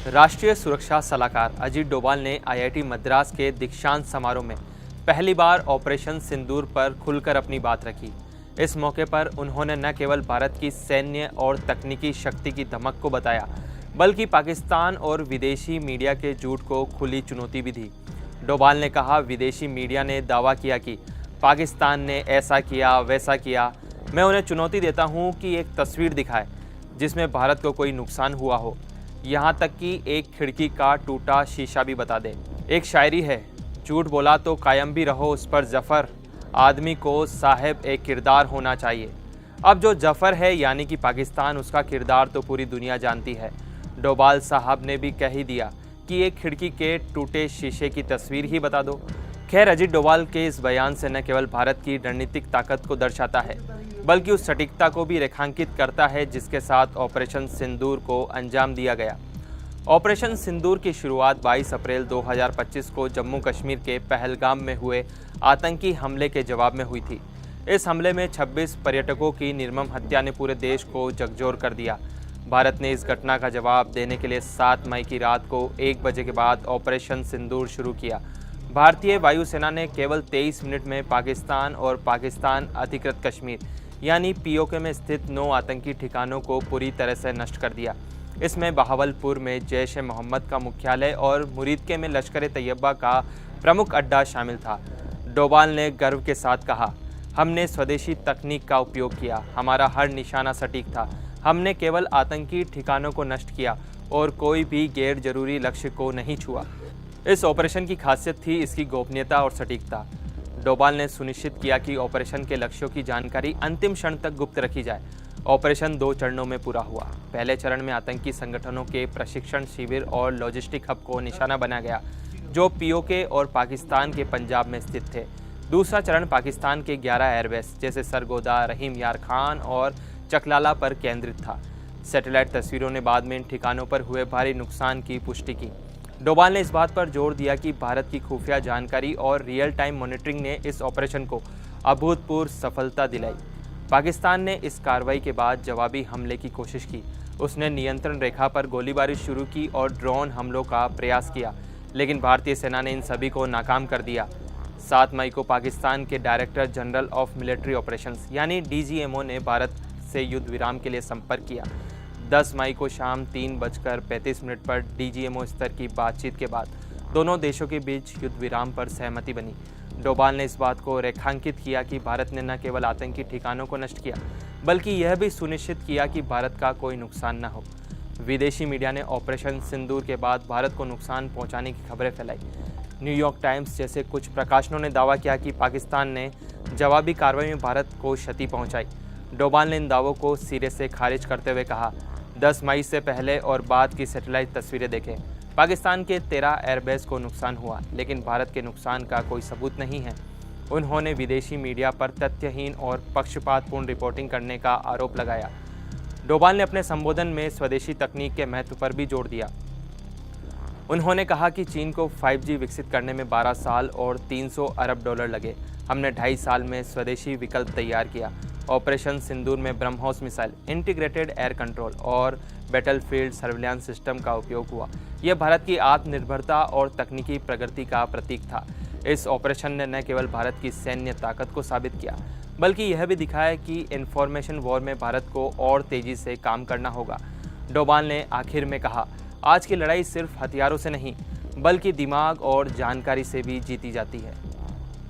राष्ट्रीय सुरक्षा सलाहकार अजीत डोभाल ने आईआईटी मद्रास के दीक्षांत समारोह में पहली बार ऑपरेशन सिंदूर पर खुलकर अपनी बात रखी। इस मौके पर उन्होंने न केवल भारत की सैन्य और तकनीकी शक्ति की धमक को बताया, बल्कि पाकिस्तान और विदेशी मीडिया के झूठ को खुली चुनौती भी दी। डोभाल ने कहा, विदेशी मीडिया ने दावा किया कि पाकिस्तान ने ऐसा किया वैसा किया। मैं उन्हें चुनौती देता हूं कि एक तस्वीर दिखाए जिसमें भारत को कोई नुकसान हुआ हो, यहाँ तक कि एक खिड़की का टूटा शीशा भी बता दे। एक शायरी है, झूठ बोला तो कायम भी रहो उस पर जफ़र, आदमी को साहिब एक किरदार होना चाहिए। अब जो जफ़र है यानी कि पाकिस्तान, उसका किरदार तो पूरी दुनिया जानती है। डोभाल साहब ने भी कह ही दिया कि एक खिड़की के टूटे शीशे की तस्वीर ही बता दो। खैर, अजीत डोभाल के इस बयान से न केवल भारत की रणनीतिक ताकत को दर्शाता है, बल्कि उस सटीकता को भी रेखांकित करता है जिसके साथ ऑपरेशन सिंदूर को अंजाम दिया गया। ऑपरेशन सिंदूर की शुरुआत 22 अप्रैल 2025 को जम्मू कश्मीर के पहलगाम में हुए आतंकी हमले के जवाब में हुई थी। इस हमले में 26 पर्यटकों की निर्मम हत्या ने पूरे देश को झकझोर कर दिया। भारत ने इस घटना का जवाब देने के लिए 7 मई की रात को 1 बजे के बाद ऑपरेशन सिंदूर शुरू किया। भारतीय वायुसेना ने केवल 23 मिनट में पाकिस्तान और पाकिस्तान अधिकृत कश्मीर यानी पीओके में स्थित 9 आतंकी ठिकानों को पूरी तरह से नष्ट कर दिया। इसमें बहावलपुर में जैश-ए-मोहम्मद का मुख्यालय और मुरीदके में लश्कर-ए-तैयबा का प्रमुख अड्डा शामिल था। डोभाल ने गर्व के साथ कहा, हमने स्वदेशी तकनीक का उपयोग किया, हमारा हर निशाना सटीक था। हमने केवल आतंकी ठिकानों को नष्ट किया और कोई भी गैर जरूरी लक्ष्य को नहीं छुआ। इस ऑपरेशन की खासियत थी इसकी गोपनीयता और सटीकता। डोभाल ने सुनिश्चित किया कि ऑपरेशन के लक्ष्यों की जानकारी अंतिम क्षण तक गुप्त रखी जाए। ऑपरेशन 2 चरणों में पूरा हुआ। पहले चरण में आतंकी संगठनों के प्रशिक्षण शिविर और लॉजिस्टिक हब को निशाना बनाया गया, जो पीओके और पाकिस्तान के पंजाब में स्थित थे। दूसरा चरण पाकिस्तान के 11 एयरबेस जैसे सरगोदा, रहीम यार खान और चकलाला पर केंद्रित था। सैटेलाइट तस्वीरों ने बाद में इन ठिकानों पर हुए भारी नुकसान की पुष्टि की। डोभाल ने इस बात पर जोर दिया कि भारत की खुफिया जानकारी और रियल टाइम मॉनिटरिंग ने इस ऑपरेशन को अभूतपूर्व सफलता दिलाई। पाकिस्तान ने इस कार्रवाई के बाद जवाबी हमले की कोशिश की। उसने नियंत्रण रेखा पर गोलीबारी शुरू की और ड्रोन हमलों का प्रयास किया, लेकिन भारतीय सेना ने इन सभी को नाकाम कर दिया। 7 मई को पाकिस्तान के director general of military operations यानी डीजीएमओ ने भारत से युद्ध विराम के लिए संपर्क किया। 10 मई को शाम 3:35 पर डीजीएमओ स्तर की बातचीत के बाद दोनों देशों के बीच युद्ध विराम पर सहमति बनी। डोभाल ने इस बात को रेखांकित किया कि भारत ने न केवल आतंकी ठिकानों को नष्ट किया, बल्कि यह भी सुनिश्चित किया कि भारत का कोई नुकसान न हो। विदेशी मीडिया ने ऑपरेशन सिंदूर के बाद भारत को नुकसान पहुंचाने की खबरें फैलाई। न्यूयॉर्क टाइम्स जैसे कुछ प्रकाशनों ने दावा किया कि पाकिस्तान ने जवाबी कार्रवाई में भारत को क्षति पहुंचाई। डोभाल ने इन दावों को सिरे से खारिज करते हुए कहा, 10 मई से पहले और बाद की सैटेलाइट तस्वीरें देखें। पाकिस्तान के 13 एयरबेस को नुकसान हुआ, लेकिन भारत के नुकसान का कोई सबूत नहीं है। उन्होंने विदेशी मीडिया पर तथ्यहीन और पक्षपातपूर्ण रिपोर्टिंग करने का आरोप लगाया। डोभाल ने अपने संबोधन में स्वदेशी तकनीक के महत्व पर भी जोर दिया। उन्होंने कहा कि चीन को 5G विकसित करने में 12 साल और $300 अरब लगे। हमने 2.5 साल में स्वदेशी विकल्प तैयार किया। ऑपरेशन सिंदूर में BrahMos missile, integrated air control और बैटलफील्ड सर्विलांस सिस्टम का उपयोग हुआ। यह भारत की आत्मनिर्भरता और तकनीकी प्रगति का प्रतीक था। इस ऑपरेशन ने न केवल भारत की सैन्य ताकत को साबित किया, बल्कि यह भी दिखाया कि इंफॉर्मेशन वॉर में भारत को और तेजी से काम करना होगा। डोभाल ने आखिर में कहा, आज की लड़ाई सिर्फ हथियारों से नहीं, बल्कि दिमाग और जानकारी से भी जीती जाती है।